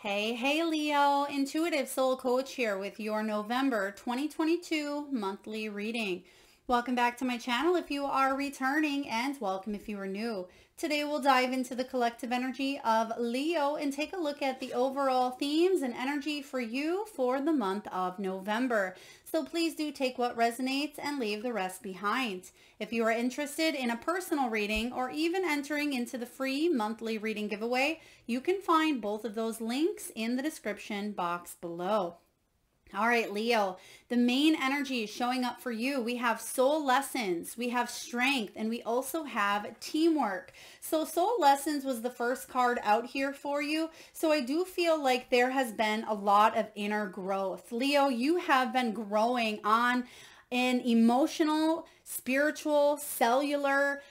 Hey Leo, Intuitive Soul Coach here with your November 2022 monthly reading. Welcome back to my channel if you are returning, and welcome if you are new. Today we'll dive into the collective energy of Leo and take a look at the overall themes and energy for you for the month of November. So please do take what resonates and leave the rest behind. If you are interested in a personal reading or even entering into the free monthly reading giveaway, you can find both of those links in the description box below. All right, Leo, the main energy is showing up for you. We have soul lessons, we have strength, and we also have teamwork. So soul lessons was the first card out here for you. So I do feel like there has been a lot of inner growth. Leo, you have been growing on an emotional, spiritual, cellular,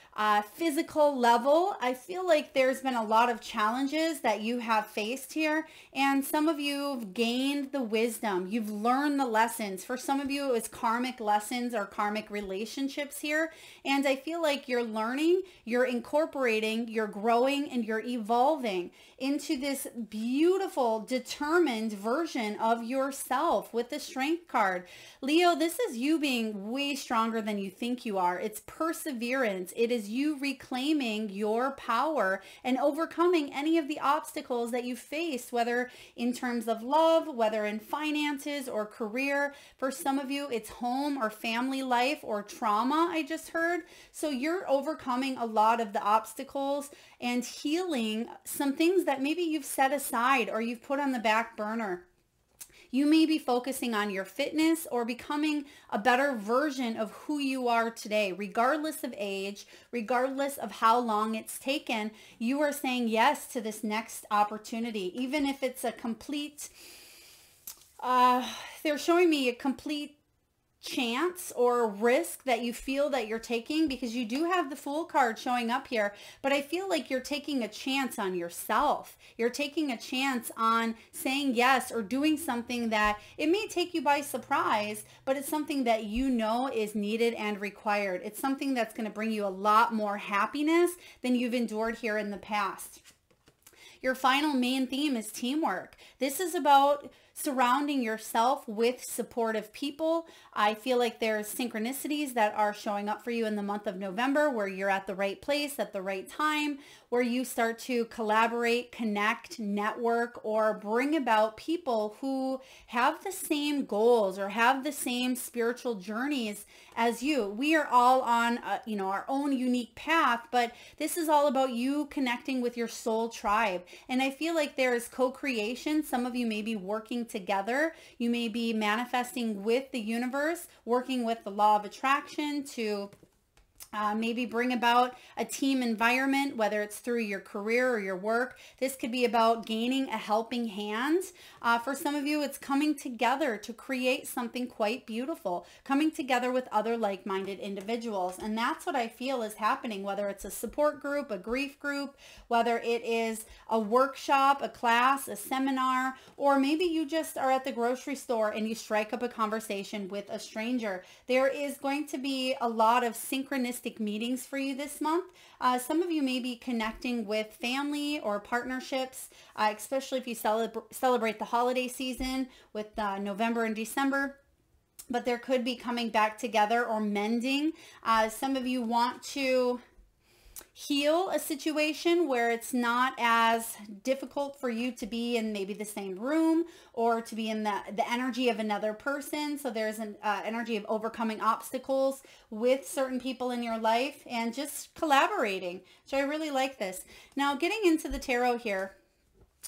physical level. I feel like there's been a lot of challenges that you have faced here, and some of you have gained the wisdom. You've learned the lessons. For some of you, it was karmic lessons or karmic relationships here, and I feel like you're learning, you're incorporating, you're growing, and you're evolving into this beautiful, determined version of yourself with the Strength card. Leo, this is you being way stronger than you think you are. It's perseverance. It is you reclaiming your power and overcoming any of the obstacles that you face, whether in terms of love, whether in finances or career. For some of you, it's home or family life or trauma, I just heard. So you're overcoming a lot of the obstacles and healing some things that maybe you've set aside or you've put on the back burner. You may be focusing on your fitness or becoming a better version of who you are today, regardless of age, regardless of how long it's taken. You are saying yes to this next opportunity, even if it's a complete, they're showing me a complete chance or risk that you feel that you're taking, because you do have the Fool card showing up here, but I feel like you're taking a chance on yourself. You're taking a chance on saying yes or doing something that it may take you by surprise, but it's something that you know is needed and required. It's something that's going to bring you a lot more happiness than you've endured here in the past. Your final main theme is teamwork. This is about surrounding yourself with supportive people. I feel like there's synchronicities that are showing up for you in the month of November where you're at the right place at the right time, where you start to collaborate, connect, network, or bring about people who have the same goals or have the same spiritual journeys as you. We are all on our own unique path, but this is all about you connecting with your soul tribe. And I feel like there is co-creation. Some of you may be working together. You may be manifesting with the universe, working with the law of attraction to maybe bring about a team environment, whether it's through your career or your work. This could be about gaining a helping hand. For some of you, it's coming together to create something quite beautiful, coming together with other like-minded individuals. And that's what I feel is happening, whether it's a support group, a grief group, whether it is a workshop, a class, a seminar, or maybe you just are at the grocery store and you strike up a conversation with a stranger. There is going to be a lot of synchronistic meetings for you this month. Some of you may be connecting with family or partnerships, especially if you celebrate the holiday season with November and December. But there could be coming back together or mending. Some of you want to heal a situation where it's not as difficult for you to be in maybe the same room or to be in the energy of another person. So there's an energy of overcoming obstacles with certain people in your life and just collaborating. So I really like this. Now, getting into the tarot here,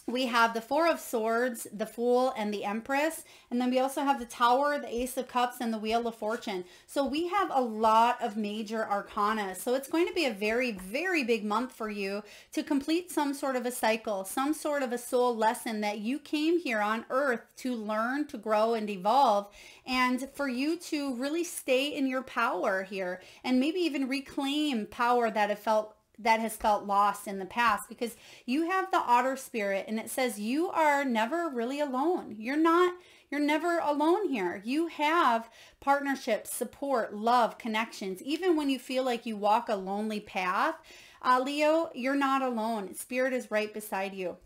we have the Four of Swords, the Fool, and the Empress. And then we also have the Tower, the Ace of Cups, and the Wheel of Fortune. So we have a lot of major arcana. So it's going to be a very, very big month for you to complete some sort of a cycle, some sort of a soul lesson that you came here on Earth to learn, to grow, and evolve. And for you to really stay in your power here and maybe even reclaim power that has felt lost in the past, because you have the Otter Spirit, and it says you are never really alone. You're never alone here. You have partnerships, support, love, connections. Even when you feel like you walk a lonely path, Leo, you're not alone. Spirit is right beside you.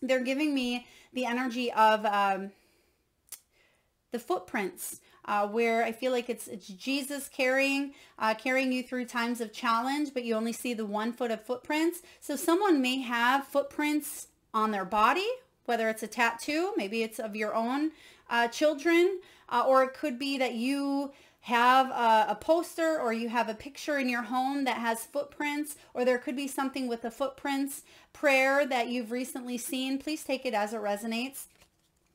They're giving me the energy of the footprints, where I feel like it's Jesus carrying you through times of challenge, but you only see the 1 foot of footprints. So someone may have footprints on their body, whether it's a tattoo, maybe it's of your own children, or it could be that you have a poster or you have a picture in your home that has footprints, or there could be something with the footprints prayer that you've recently seen. Please take it as it resonates.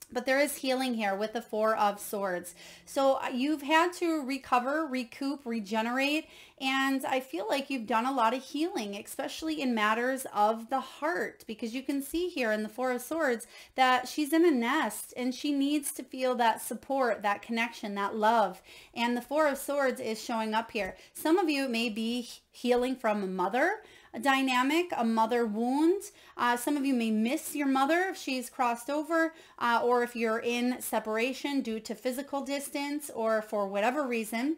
But there is healing here with the 4 of Swords. So you've had to recover, recoup, regenerate. And I feel like you've done a lot of healing, especially in matters of the heart, because you can see here in the 4 of Swords that she's in a nest and she needs to feel that support, that connection, that love. And the 4 of Swords is showing up here. Some of you may be healing from a mother dynamic, a mother wound. Some of you may miss your mother if she's crossed over, or if you're in separation due to physical distance or for whatever reason.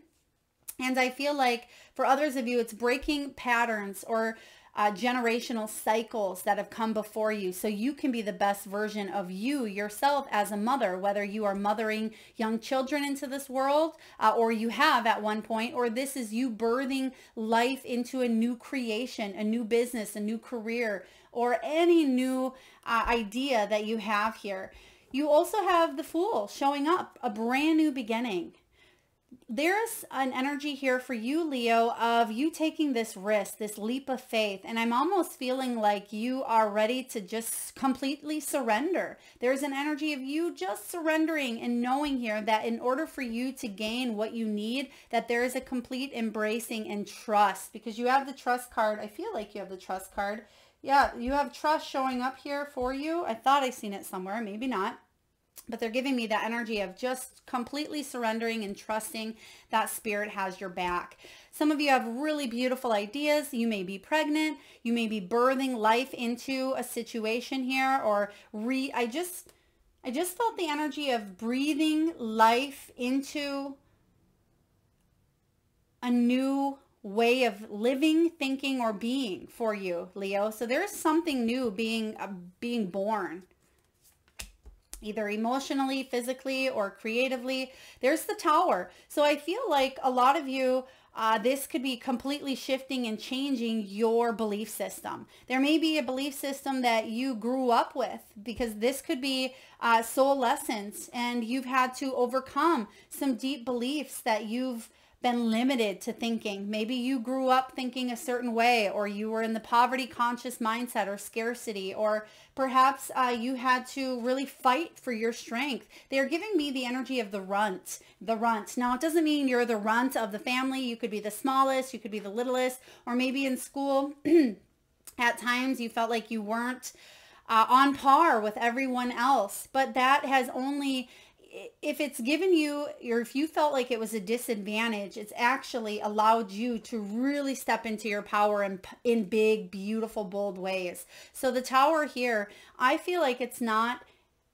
And I feel like for others of you, it's breaking patterns or generational cycles that have come before you, so you can be the best version of you yourself as a mother, whether you are mothering young children into this world, or you have at one point, or this is you birthing life into a new creation, a new business, a new career, or any new idea that you have here. You also have the Fool showing up, a brand new beginning. There's an energy here for you, Leo, of you taking this risk, this leap of faith. And I'm almost feeling like you are ready to just completely surrender. There's an energy of you just surrendering and knowing here that in order for you to gain what you need, that there is a complete embracing and trust, because you have the trust card. I feel like you have the trust card. Yeah, you have trust showing up here for you. I thought I seen it somewhere, maybe not. But they're giving me that energy of just completely surrendering and trusting that spirit has your back. Some of you have really beautiful ideas. You may be pregnant. You may be birthing life into a situation here, or I just felt the energy of breathing life into a new way of living, thinking, or being for you, Leo. So there's something new being born, either emotionally, physically, or creatively. There's the Tower. So I feel like a lot of you, this could be completely shifting and changing your belief system. There may be a belief system that you grew up with, because this could be soul lessons, and you've had to overcome some deep beliefs that you've been limited to thinking. Maybe you grew up thinking a certain way, or you were in the poverty conscious mindset or scarcity, or perhaps you had to really fight for your strength. They're giving me the energy of the runt. Now, it doesn't mean you're the runt of the family. You could be the smallest, you could be the littlest, or maybe in school at times you felt like you weren't on par with everyone else. But that has only, if it's given you, or if you felt like it was a disadvantage, it's actually allowed you to really step into your power in big, beautiful, bold ways. So the Tower here, I feel like it's not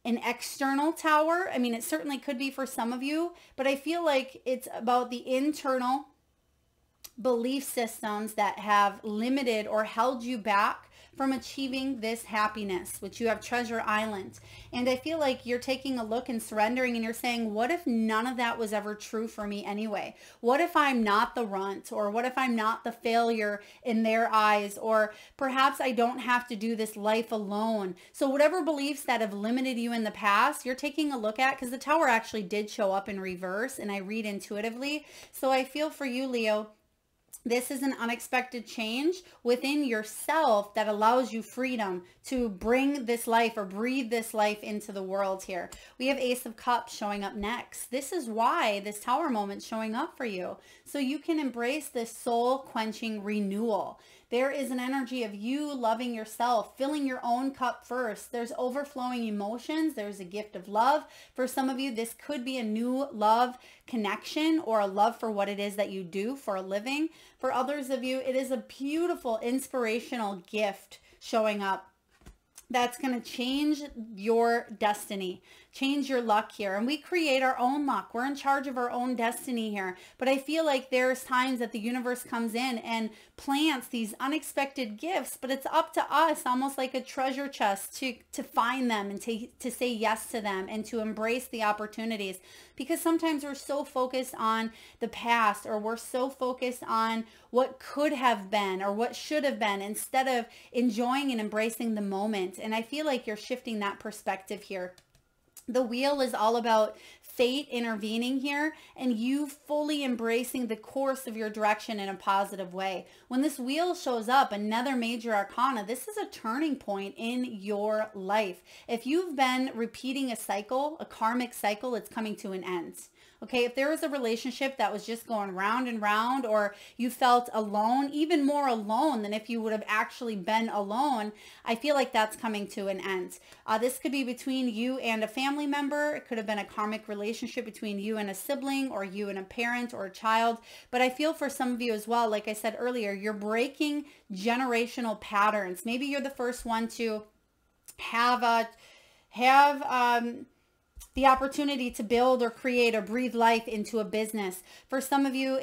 an external tower. I mean, it certainly could be for some of you, but I feel like it's about the internal belief systems that have limited or held you back from achieving this happiness, which you have Treasure Island. And I feel like you're taking a look and surrendering, and you're saying, what if none of that was ever true for me anyway? What if I'm not the runt? Or what if I'm not the failure in their eyes? Or perhaps I don't have to do this life alone. So whatever beliefs that have limited you in the past, you're taking a look at, because the Tower actually did show up in reverse, and I read intuitively. So I feel for you, Leo, this is an unexpected change within yourself that allows you freedom to bring this life or breathe this life into the world here. We have Ace of Cups showing up next. This is why this Tower moment's showing up for you. So you can embrace this soul quenching renewal. There is an energy of you loving yourself, filling your own cup first. There's overflowing emotions. There's a gift of love. For some of you, this could be a new love connection or a love for what it is that you do for a living. For others of you, it is a beautiful, inspirational gift showing up. that's going to change your destiny, change your luck here. And we create our own luck. We're in charge of our own destiny here. But I feel like there's times that the universe comes in and plants these unexpected gifts, but it's up to us, almost like a treasure chest, to find them and to say yes to them and to embrace the opportunities. Because sometimes we're so focused on the past, or we're so focused on what could have been or what should have been, instead of enjoying and embracing the moment. And I feel like you're shifting that perspective here. The wheel is all about fate intervening here and you fully embracing the course of your direction in a positive way. When this wheel shows up, another major arcana, this is a turning point in your life. If you've been repeating a cycle, a karmic cycle, it's coming to an end. Okay, if there was a relationship that was just going round and round, or you felt alone, even more alone than if you would have actually been alone, I feel like that's coming to an end. This could be between you and a family member. It could have been a karmic relationship between you and a sibling, or you and a parent or a child. But I feel for some of you as well, like I said earlier, you're breaking generational patterns. Maybe you're the first one to have the opportunity to build or create or breathe life into a business. For some of you,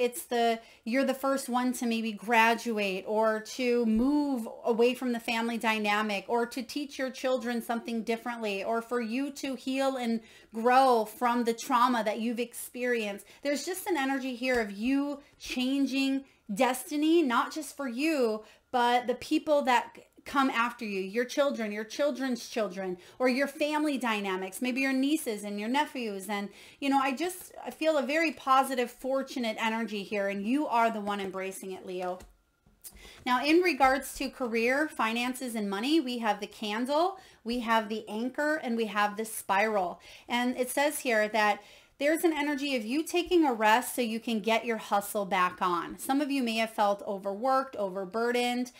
you're the first one to maybe graduate, or to move away from the family dynamic, or to teach your children something differently, or for you to heal and grow from the trauma that you've experienced. There's just an energy here of you changing destiny, not just for you, but the people that come after you, your children, your children's children, or your family dynamics, maybe your nieces and your nephews. And, I feel a very positive, fortunate energy here, and you are the one embracing it, Leo. Now, in regards to career, finances, and money, we have the candle, we have the anchor, and we have the spiral. And it says here that there's an energy of you taking a rest so you can get your hustle back on. Some of you may have felt overworked, overburdened,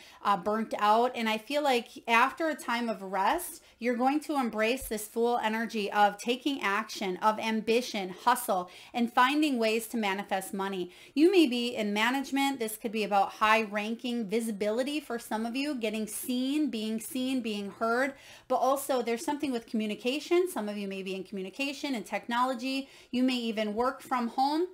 burnt out. And I feel like after a time of rest, you're going to embrace this full energy of taking action, of ambition, hustle, and finding ways to manifest money. You may be in management. This could be about high ranking, visibility for some of you, getting seen, being heard. But also there's something with communication. Some of you may be in communication and technology. You may even work from home,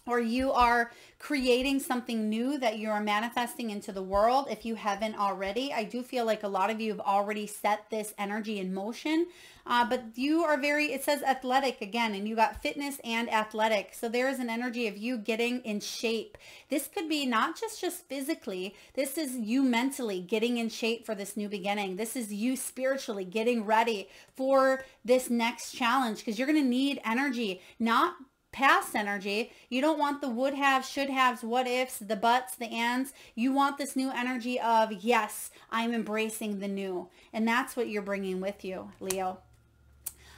or you are creating something new that you are manifesting into the world. If you haven't already, I do feel like a lot of you have already set this energy in motion, but you are it says athletic again, and you got fitness and athletic. So there is an energy of you getting in shape. This could be not just physically. This is you mentally getting in shape for this new beginning. This is you spiritually getting ready for this next challenge, because you're going to need energy, not past energy. You don't want the would have, should haves, what ifs, the buts, the ands. You want this new energy of, yes, I'm embracing the new. And that's what you're bringing with you, Leo.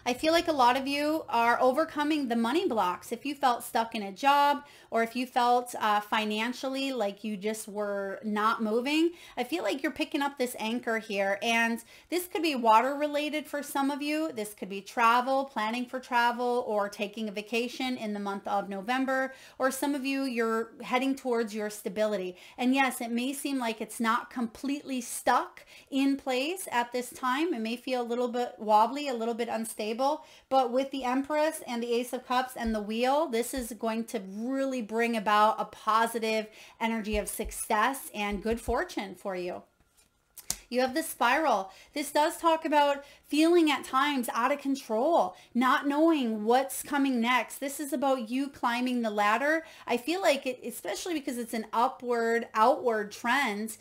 I feel like a lot of you are overcoming the money blocks. If you felt stuck in a job, or if you felt financially like you just were not moving, I feel like you're picking up this anchor here. And this could be water related for some of you. This could be travel, planning for travel, or taking a vacation in the month of November. Or some of you, you're heading towards your stability. And yes, it may seem like it's not completely stuck in place at this time. It may feel a little bit wobbly, a little bit unstable. But with the Empress and the Ace of Cups and the Wheel, this is going to really bring about a positive energy of success and good fortune for you. You have the Spiral. This does talk about feeling at times out of control, not knowing what's coming next. This is about you climbing the ladder. I feel like it, especially because it's an outward trend,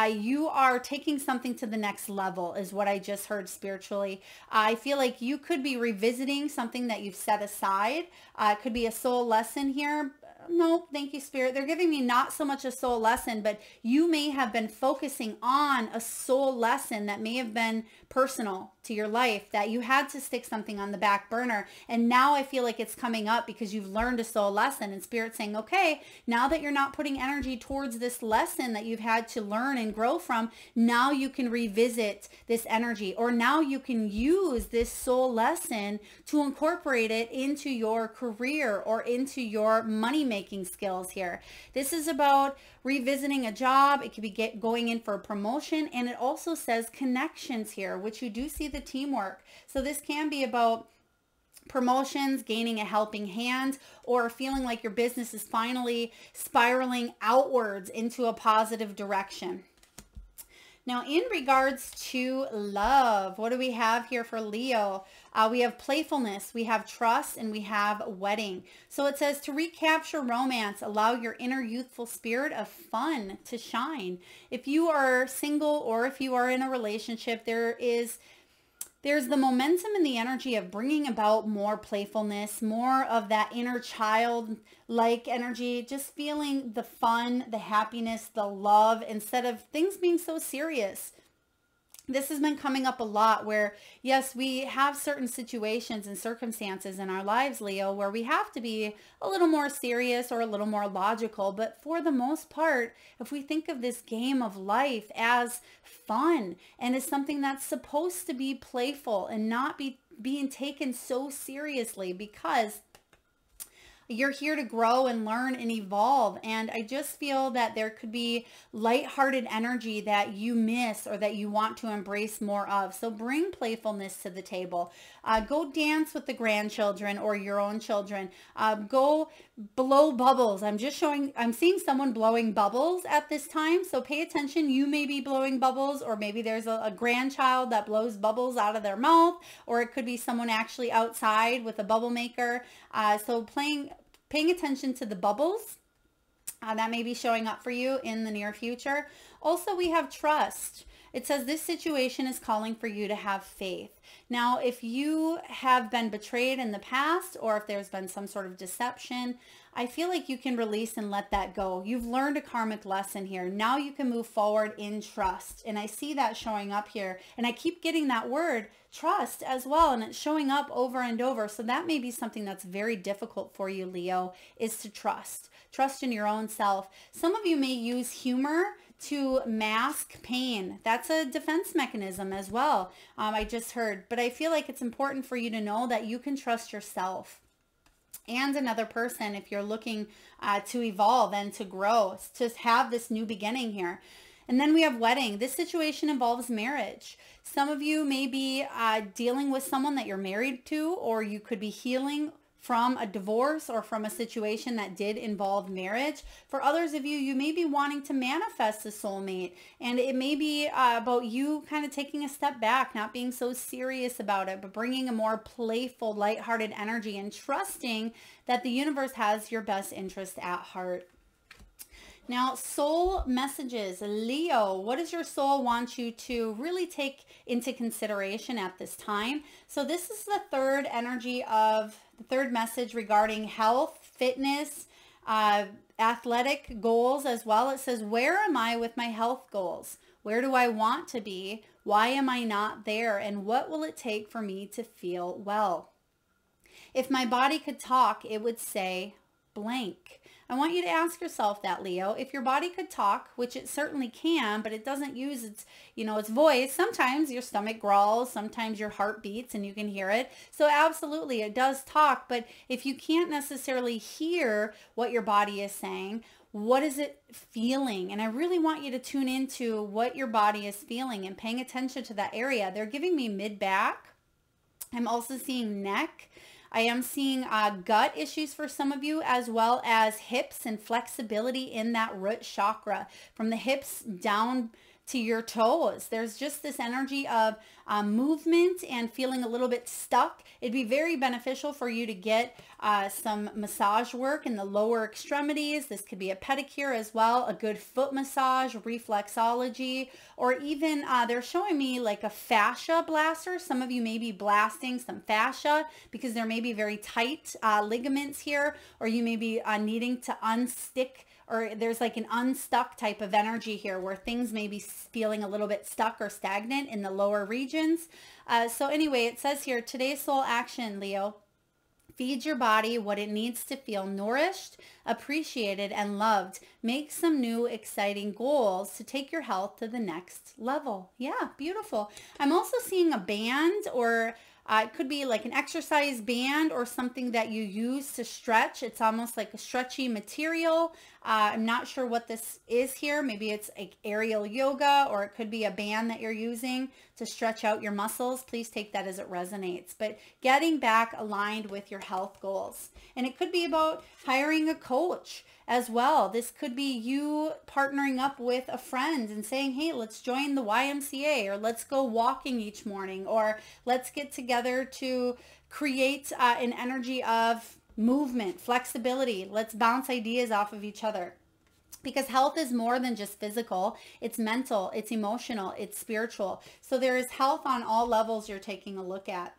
you are taking something to the next level is what I just heard spiritually. I feel like you could be revisiting something that you've set aside. It could be a soul lesson here. No, thank you, Spirit. They're giving me not so much a soul lesson, but you may have been focusing on a soul lesson that may have been personal to your life, that you had to stick something on the back burner. And now I feel like it's coming up because you've learned a soul lesson, and Spirit saying, okay, now that you're not putting energy towards this lesson that you've had to learn and grow from, now you can revisit this energy, or now you can use this soul lesson to incorporate it into your career or into your money making skills here. This is about revisiting a job. It could be going in for a promotion. And it also says connections here, which you do see the teamwork. So this can be about promotions, gaining a helping hand, or feeling like your business is finally spiraling outwards into a positive direction. Now, in regards to love, what do we have here for Leo? We have playfulness, we have trust, and we have wedding. So it says to recapture romance, allow your inner youthful spirit of fun to shine. If you are single or if you are in a relationship, there's the momentum and the energy of bringing about more playfulness, more of that inner child-like energy, just feeling the fun, the happiness, the love, instead of things being so serious. This has been coming up a lot where, yes, we have certain situations and circumstances in our lives, Leo, where we have to be a little more serious or a little more logical. But for the most part, if we think of this game of life as fun and as something that's supposed to be playful and not be being taken so seriously, because you're here to grow and learn and evolve. And I just feel that there could be lighthearted energy that you miss or that you want to embrace more of. So bring playfulness to the table. Go dance with the grandchildren or your own children. Go blow bubbles. I'm seeing someone blowing bubbles at this time. So pay attention. You may be blowing bubbles, or maybe there's a grandchild that blows bubbles out of their mouth, or it could be someone actually outside with a bubble maker. So paying attention to the bubbles that may be showing up for you in the near future. Also, we have trust. It says this situation is calling for you to have faith. Now, if you have been betrayed in the past, or if there's been some sort of deception, I feel like you can release and let that go. You've learned a karmic lesson here. Now you can move forward in trust. And I see that showing up here. And I keep getting that word trust as well. And it's showing up over and over. So that may be something that's very difficult for you, Leo, is to trust. Trust in your own self. Some of you may use humor to mask pain. That's a defense mechanism as well. I just heard. But I feel like it's important for you to know that you can trust yourself and another person if you're looking to evolve and to grow, to have this new beginning here. And then we have wedding. This situation involves marriage. Some of you may be dealing with someone that you're married to, or you could be healing from a divorce or from a situation that did involve marriage. For others of you, you may be wanting to manifest a soulmate, and it may be about you kind of taking a step back, not being so serious about it, but bringing a more playful, lighthearted energy and trusting that the universe has your best interest at heart. Now, soul messages. Leo, what does your soul want you to really take into consideration at this time? So this is the third energy of the third message regarding health, fitness, athletic goals as well. It says, where am I with my health goals? Where do I want to be? Why am I not there? And what will it take for me to feel well? If my body could talk, it would say blank. I want you to ask yourself that, Leo. If your body could talk, which it certainly can, but it doesn't use its voice. Sometimes your stomach growls, sometimes your heart beats and you can hear it. So absolutely, it does talk. But if you can't necessarily hear what your body is saying, what is it feeling? And I really want you to tune into what your body is feeling and paying attention to that area. They're giving me mid-back. I'm also seeing neck. I am seeing gut issues for some of you, as well as hips and flexibility in that root chakra from the hips down to your toes. There's just this energy of movement and feeling a little bit stuck. It'd be very beneficial for you to get some massage work in the lower extremities. This could be a pedicure as well, a good foot massage, reflexology, or even they're showing me like a fascia blaster. Some of you may be blasting some fascia because there may be very tight ligaments here, or you may be needing to unstick, or there's like an unstuck type of energy here where things may be feeling a little bit stuck or stagnant in the lower regions. So anyway, it says here, today's soul action, Leo. Feed your body what it needs to feel nourished, appreciated, and loved. Make some new exciting goals to take your health to the next level. Yeah, beautiful. I'm also seeing a band, or it could be like an exercise band or something that you use to stretch. It's almost like a stretchy material. I'm not sure what this is here. Maybe it's like aerial yoga, or it could be a band that you're using to stretch out your muscles. Please take that as it resonates. But getting back aligned with your health goals. And it could be about hiring a coach as well. This could be you partnering up with a friend and saying, hey, let's join the YMCA, or let's go walking each morning, or let's get together to create an energy of movement, flexibility. Let's bounce ideas off of each other. Because health is more than just physical. It's mental, it's emotional, it's spiritual. So there is health on all levels you're taking a look at.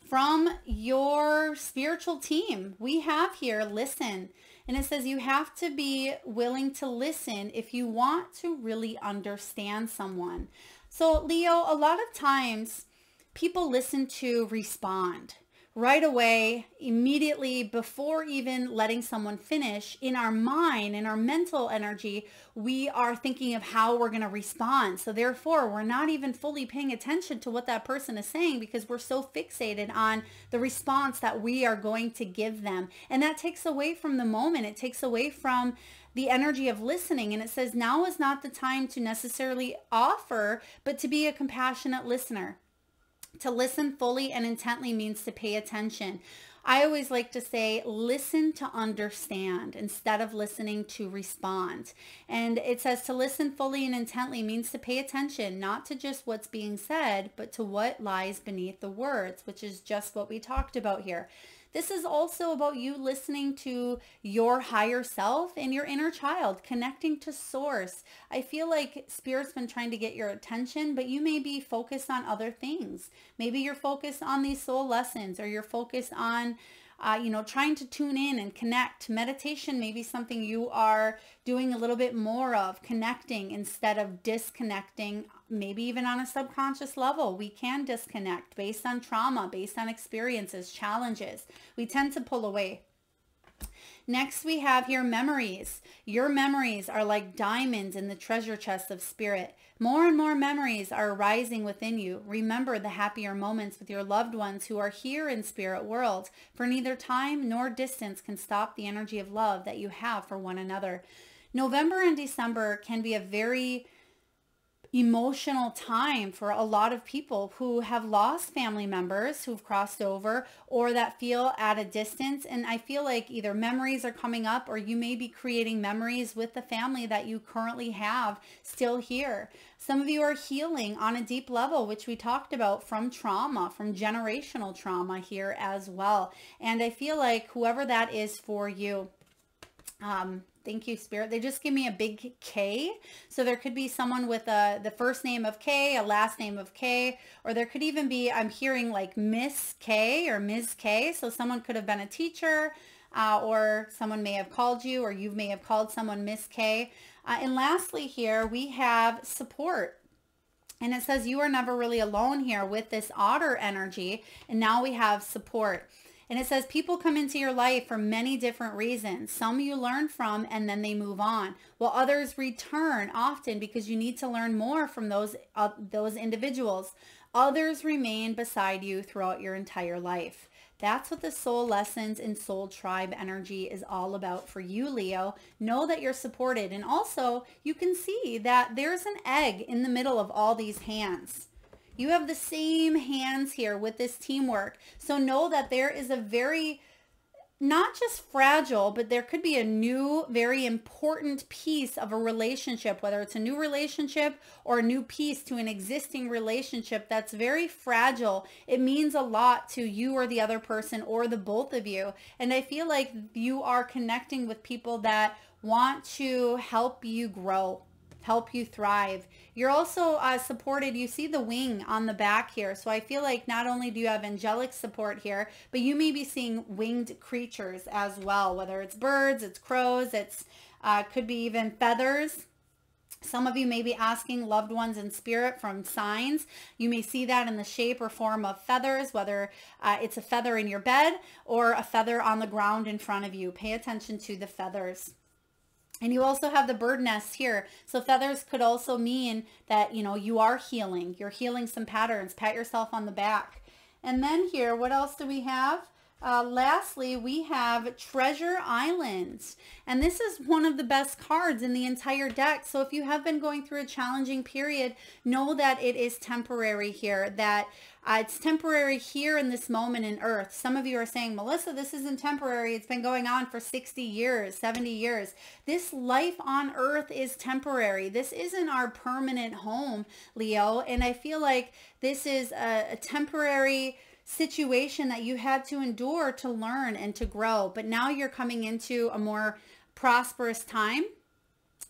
From your spiritual team, we have here, listen. And it says you have to be willing to listen if you want to really understand someone. So Leo, a lot of times people listen to respond right away, immediately, before even letting someone finish. In our mind, in our mental energy, we are thinking of how we're going to respond. So therefore, we're not even fully paying attention to what that person is saying, because we're so fixated on the response that we are going to give them. And that takes away from the moment. It takes away from the energy of listening. And it says now is not the time to necessarily offer, but to be a compassionate listener. To listen fully and intently means to pay attention. I always like to say, listen to understand instead of listening to respond. And it says to listen fully and intently means to pay attention, not to just what's being said, but to what lies beneath the words, which is just what we talked about here. This is also about you listening to your higher self and your inner child, connecting to source. I feel like Spirit's been trying to get your attention, but you may be focused on other things. Maybe you're focused on these soul lessons, or you're focused on trying to tune in and connect. Meditation may be something you are doing a little bit more of, connecting instead of disconnecting. Maybe even on a subconscious level, we can disconnect based on trauma, based on experiences, challenges. We tend to pull away. Next, we have here memories. Your memories are like diamonds in the treasure chest of spirit. More and more memories are arising within you. Remember the happier moments with your loved ones who are here in spirit world, for neither time nor distance can stop the energy of love that you have for one another. November and December can be a very emotional time for a lot of people who have lost family members who've crossed over, or that feel at a distance. And I feel like either memories are coming up, or you may be creating memories with the family that you currently have still here. Some of you are healing on a deep level, which we talked about, from trauma, from generational trauma here as well. And I feel like whoever that is for you, thank you, Spirit. They just give me a big K. So there could be someone with the first name of K, a last name of K, or there could even be, I'm hearing like Miss K or Ms. K. So someone could have been a teacher, or someone may have called you, or you may have called someone Miss K. And lastly here, we have support. And it says you are never really alone here with this otter energy. And now we have support. And it says people come into your life for many different reasons. Some you learn from and then they move on, while others return often because you need to learn more from those individuals. Others remain beside you throughout your entire life. That's what the soul lessons and soul tribe energy is all about for you, Leo. Know that you're supported. And also you can see that there's an egg in the middle of all these hands. You have the same hands here with this teamwork. So know that there is a very, not just fragile, but there could be a new, very important piece of a relationship, whether it's a new relationship or a new piece to an existing relationship that's very fragile. It means a lot to you or the other person, or the both of you. And I feel like you are connecting with people that want to help you grow, help you thrive. You're also supported. You see the wing on the back here. So I feel like not only do you have angelic support here, but you may be seeing winged creatures as well, whether it's birds, it's crows, it's could be even feathers. Some of you may be asking loved ones in spirit from signs. You may see that in the shape or form of feathers, whether it's a feather in your bed or a feather on the ground in front of you. Pay attention to the feathers. And you also have the bird nest here. So feathers could also mean that, you are healing. You're healing some patterns. Pat yourself on the back. And then here, what else do we have? Lastly, we have Treasure Islands, and this is one of the best cards in the entire deck. So if you have been going through a challenging period, know that it is temporary here, that it's temporary here in this moment in Earth. Some of you are saying, Melissa, this isn't temporary. It's been going on for 60 years, 70 years. This life on Earth is temporary. This isn't our permanent home, Leo. And I feel like this is a temporary situation that you had to endure to learn and to grow. But now you're coming into a more prosperous time.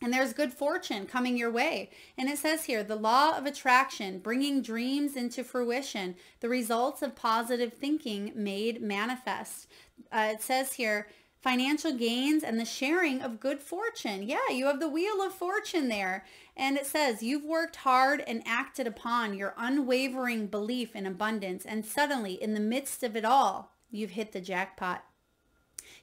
And there's good fortune coming your way. And it says here, the law of attraction, bringing dreams into fruition, the results of positive thinking made manifest. It says here, financial gains and the sharing of good fortune. Yeah, you have the wheel of fortune there. And it says, you've worked hard and acted upon your unwavering belief in abundance. And suddenly, in the midst of it all, you've hit the jackpot.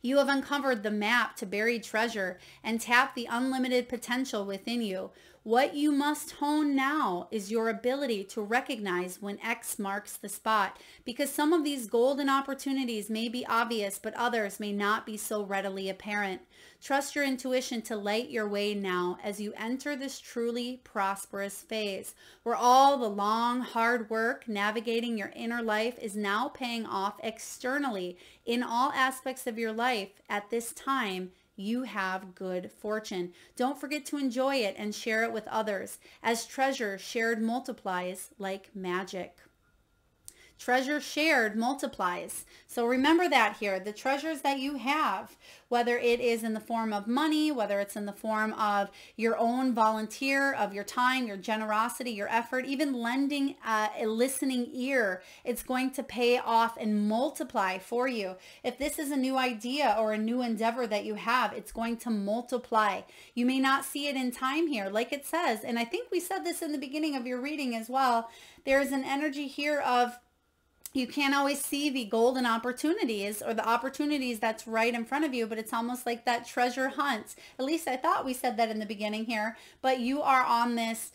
You have uncovered the map to buried treasure and tapped the unlimited potential within you. What you must hone now is your ability to recognize when X marks the spot, because some of these golden opportunities may be obvious, but others may not be so readily apparent. Trust your intuition to light your way now as you enter this truly prosperous phase, where all the long, hard work navigating your inner life is now paying off externally in all aspects of your life. At this time, you have good fortune. Don't forget to enjoy it and share it with others, as treasure shared multiplies like magic. Treasure shared multiplies. So remember that here, the treasures that you have, whether it is in the form of money, whether it's in the form of your own volunteer, of your time, your generosity, your effort, even lending a listening ear, it's going to pay off and multiply for you. If this is a new idea or a new endeavor that you have, it's going to multiply. You may not see it in time here, like it says, and I think we said this in the beginning of your reading as well, there's an energy here of you can't always see the golden opportunities or the opportunities that's right in front of you, but it's almost like that treasure hunt. At least I thought we said that in the beginning here, but you are on this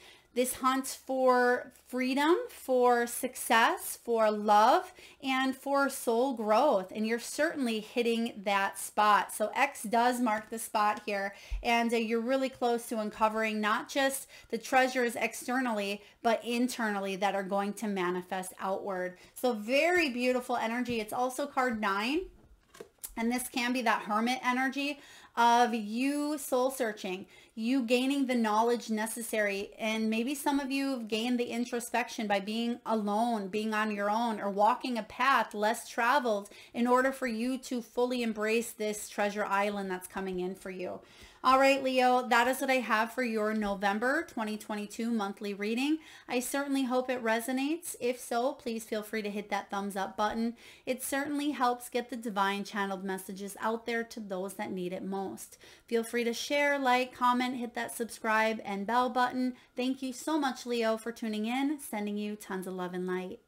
hunt for freedom, for success, for love, and for soul growth. And you're certainly hitting that spot. So X does mark the spot here. And you're really close to uncovering not just the treasures externally, but internally that are going to manifest outward. So very beautiful energy. It's also card 9. And this can be that hermit energy of you soul searching, you gaining the knowledge necessary. And maybe some of you have gained the introspection by being alone, being on your own, or walking a path less traveled in order for you to fully embrace this treasure island that's coming in for you. All right, Leo, that is what I have for your November 2022 monthly reading. I certainly hope it resonates. If so, please feel free to hit that thumbs up button. It certainly helps get the divine channeled messages out there to those that need it most. Feel free to share, like, comment, hit that subscribe and bell button. Thank you so much, Leo, for tuning in. Sending you tons of love and light.